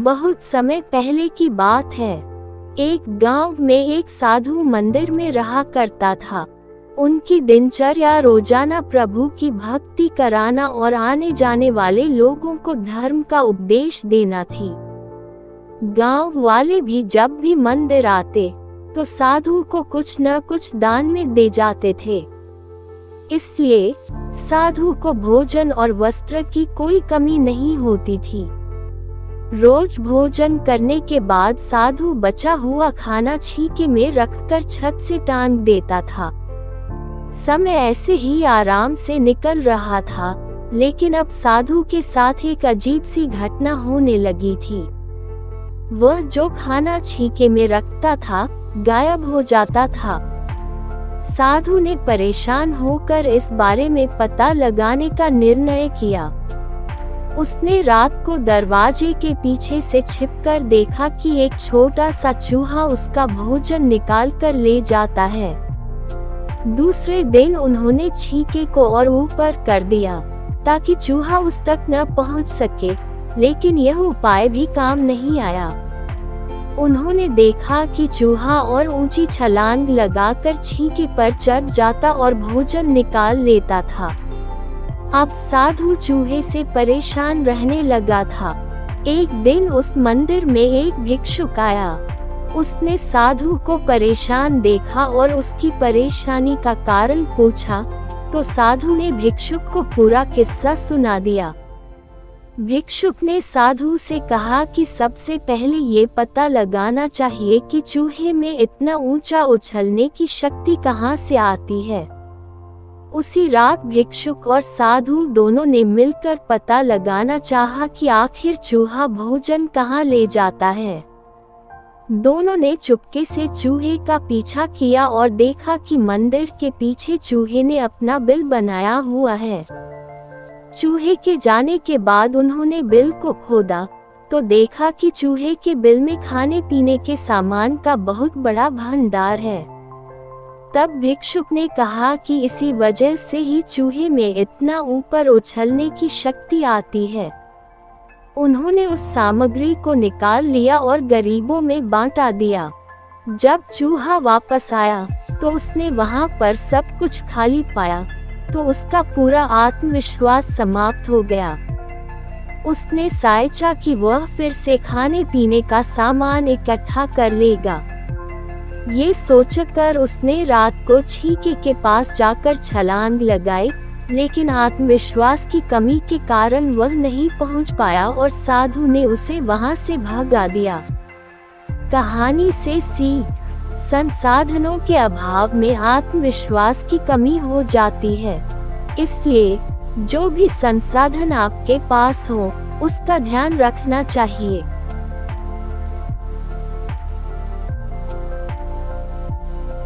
बहुत समय पहले की बात है। एक गांव में एक साधु मंदिर में रहा करता था। उनकी दिनचर्या रोजाना प्रभु की भक्ति कराना और आने जाने वाले लोगों को धर्म का उपदेश देना थी। गांव वाले भी जब भी मंदिर आते तो साधु को कुछ न कुछ दान में दे जाते थे। इसलिए साधु को भोजन और वस्त्र की कोई कमी नहीं होती थी। रोज भोजन करने के बाद साधु बचा हुआ खाना छीके में रखकर छत से टांग देता था। समय ऐसे ही आराम से निकल रहा था, लेकिन अब साधु के साथ एक अजीब सी घटना होने लगी थी। वह जो खाना छीके में रखता था गायब हो जाता था। साधु ने परेशान होकर इस बारे में पता लगाने का निर्णय किया। उसने रात को दरवाजे के पीछे से छिपकर देखा कि एक छोटा सा चूहा उसका भोजन निकाल कर ले जाता है। दूसरे दिन उन्होंने छीके को और ऊपर कर दिया ताकि चूहा उस तक न पहुंच सके, लेकिन यह उपाय भी काम नहीं आया। उन्होंने देखा कि चूहा और ऊंची छलांग लगाकर छीके पर चढ़ जाता और भोजन निकाल लेता था। अब साधु चूहे से परेशान रहने लगा था। एक दिन उस मंदिर में एक भिक्षुक आया। उसने साधु को परेशान देखा और उसकी परेशानी का कारण पूछा, तो साधु ने भिक्षुक को पूरा किस्सा सुना दिया। भिक्षुक ने साधु से कहा कि सबसे पहले ये पता लगाना चाहिए कि चूहे में इतना ऊंचा उछलने की शक्ति कहाँ से आती है। उसी रात भिक्षुक और साधु दोनों ने मिलकर पता लगाना चाहा कि आखिर चूहा भोजन कहाँ ले जाता है। दोनों ने चुपके से चूहे का पीछा किया और देखा कि मंदिर के पीछे चूहे ने अपना बिल बनाया हुआ है। चूहे के जाने के बाद उन्होंने बिल को खोदा तो देखा कि चूहे के बिल में खाने पीने के सामान का बहुत बड़ा भंडार है। तब भिक्षुक ने कहा कि इसी वजह से ही चूहे में इतना ऊपर उछलने की शक्ति आती है। उन्होंने उस सामग्री को निकाल लिया और गरीबों में बांटा दिया। जब चूहा वापस आया तो उसने वहां पर सब कुछ खाली पाया, तो उसका पूरा आत्मविश्वास समाप्त हो गया। उसने सोचा कि वह फिर से खाने पीने का सामान इकट्ठा कर लेगा। ये सोचकर उसने रात को छीके के पास जाकर छलांग लगाई, लेकिन आत्मविश्वास की कमी के कारण वह नहीं पहुंच पाया और साधु ने उसे वहां से भगा दिया। कहानी से सीख: संसाधनों के अभाव में आत्मविश्वास की कमी हो जाती है। इसलिए जो भी संसाधन आपके पास हो, उसका ध्यान रखना चाहिए।